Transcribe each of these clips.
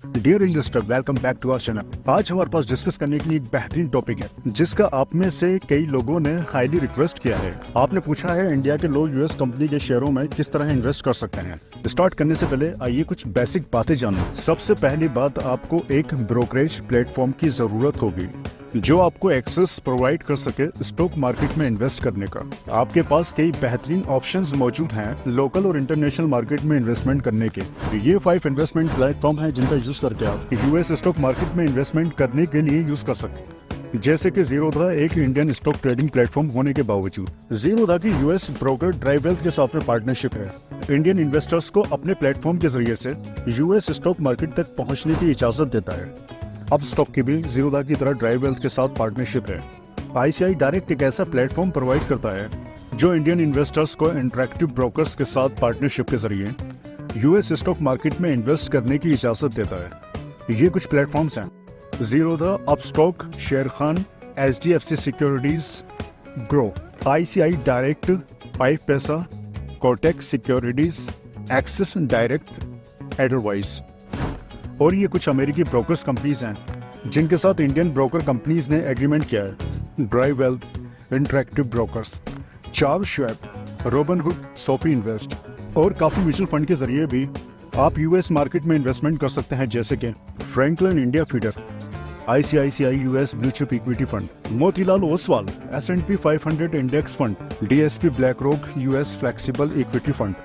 Dear investor, welcome back to our channel. आज हमारे पास discuss करने के लिए एक बेहतरीन टॉपिक है जिसका आप में से कई लोगों ने हाईली रिक्वेस्ट किया है। आपने पूछा है इंडिया के लोग यूएस कंपनी के शेयरों में किस तरह इन्वेस्ट कर सकते हैं। स्टार्ट करने से पहले आइए कुछ बेसिक बातें जानें। सबसे पहली बात, आपको एक ब्रोकरेज प्लेटफॉर्म की जरूरत होगी जो आपको एक्सेस प्रोवाइड कर सके स्टॉक मार्केट में इन्वेस्ट करने का। आपके पास कई बेहतरीन ऑप्शंस मौजूद हैं लोकल और इंटरनेशनल मार्केट में इन्वेस्टमेंट करने के। ये 5 इन्वेस्टमेंट प्लेटफॉर्म हैं जिनका यूज करके आप यूएस स्टॉक मार्केट में इन्वेस्टमेंट करने के लिए यूज कर सकते। जैसे कि जीरोधा एक इंडियन स्टॉक ट्रेडिंग प्लेटफॉर्म होने के बावजूद जीरोधा की यूएस ब्रोकर ड्राइवेल्थ के साथ में पार्टनरशिप है। इंडियन इन्वेस्टर्स को अपने प्लेटफॉर्म के जरिए से यूएस स्टॉक मार्केट तक पहुंचने की इजाजत देता है। अब स्टॉक की भी जीरोधा की तरह ड्राइवेल्थ के साथ पार्टनरशिप है। आईसीआई डायरेक्ट एक ऐसा प्लेटफॉर्म प्रोवाइड करता है जो इंडियन इन्वेस्टर्स को इंटरैक्टिव ब्रोकर्स के साथ पार्टनरशिप के जरिए यूएस स्टॉक मार्केट में इन्वेस्ट करने की इजाजत देता है। ये कुछ प्लेटफॉर्म्स हैं: Zerodha, Upstox, Sharekhan, HDFC securities, Groww, ICICI direct, 5 Paisa, Kotak securities, Axis direct, Edelweiss. और ये कुछ अमेरिकी ब्रोकर्स कंपनीज हैं जिनके साथ इंडियन ब्रोकर कंपनीज ने एग्रीमेंट किया है: DriveWealth, interactive brokers, Charles Schwab, Robinhood, SoFi invest और काफी म्यूचुअल फंड के जरिए भी आप यूएस मार्केट में इन्वेस्टमेंट कर सकते हैं, जैसे कि Franklin India feeder, ICICI US blue chip equity fund, Motilal Oswal S&P 500 index fund, DSP BlackRock US flexible equity fund,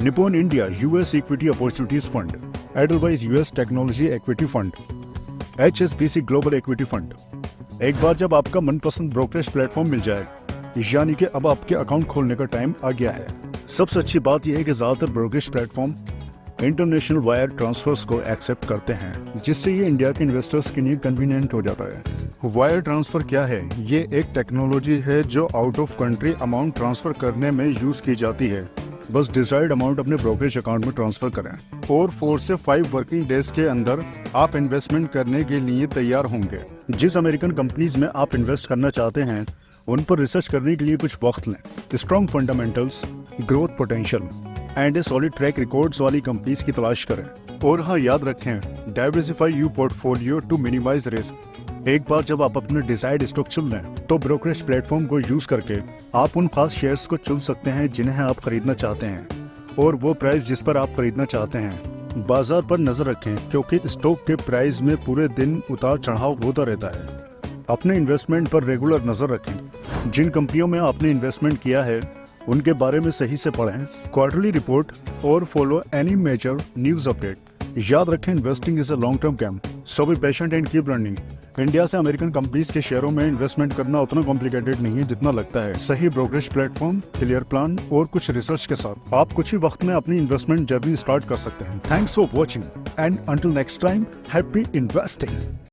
Nippon India US equity opportunities fund, Edelweiss US technology equity fund, HSBC global equity fund. एक बार जब आपका मनपसंद brokerage platform मिल जाए, यानी कि अब आपके अकाउंट खोलने का टाइम आ गया है। सबसे अच्छी बात यह है कि ज्यादातर brokerage platform international wire transfers को एक्सेप्ट करते हैं, जिससे ये इंडिया के इन्वेस्टर्स के लिए कन्वीनियंट हो जाता है। वायर ट्रांसफर क्या है? ये एक टेक्नोलॉजी है जो out of country amount transfer करने में यूज की जाती है। बस डिजायर्ड अमाउंट अपने ब्रोकरेज अकाउंट में ट्रांसफर करें और 4 से 5 वर्किंग डेज के अंदर आप इन्वेस्टमेंट करने के लिए तैयार होंगे। जिस अमेरिकन कंपनीज में आप इन्वेस्ट करना चाहते हैं उन पर रिसर्च करने के लिए कुछ वक्त लें। Strong fundamentals, growth potential and a solid track records वाली कंपनीज की तलाश करें। और हाँ, याद रखें, diversify your portfolio to minimize risk. एक बार जब आप अपने डिजायर्ड स्टॉक चुन लें तो ब्रोकरेज प्लेटफॉर्म को यूज करके आप उन खास शेयर्स को चुन सकते हैं जिन्हें आप खरीदना चाहते हैं और वो प्राइस जिस पर आप खरीदना चाहते हैं। बाजार पर नजर रखें क्योंकि स्टॉक के प्राइस में पूरे दिन उतार चढ़ाव होता रहता है। अपने इन्वेस्टमेंट पर रेगुलर नजर रखें। जिन कंपनियों में आपने इन्वेस्टमेंट किया है उनके बारे में सही से पढ़ें क्वार्टरली रिपोर्ट और follow any major news update. याद रखें, investing is a long term game, so be patient and keep learning. India से अमेरिकन कंपनीज के शेयरों में इन्वेस्टमेंट करना उतना कॉम्प्लिकेटेड नहीं है जितना लगता है। सही ब्रोकरेज प्लेटफॉर्म, क्लियर प्लान और कुछ रिसर्च के साथ आप कुछ ही वक्त में अपनी इन्वेस्टमेंट जर्नी स्टार्ट कर सकते हैं। Thanks for watching and until next time, happy investing.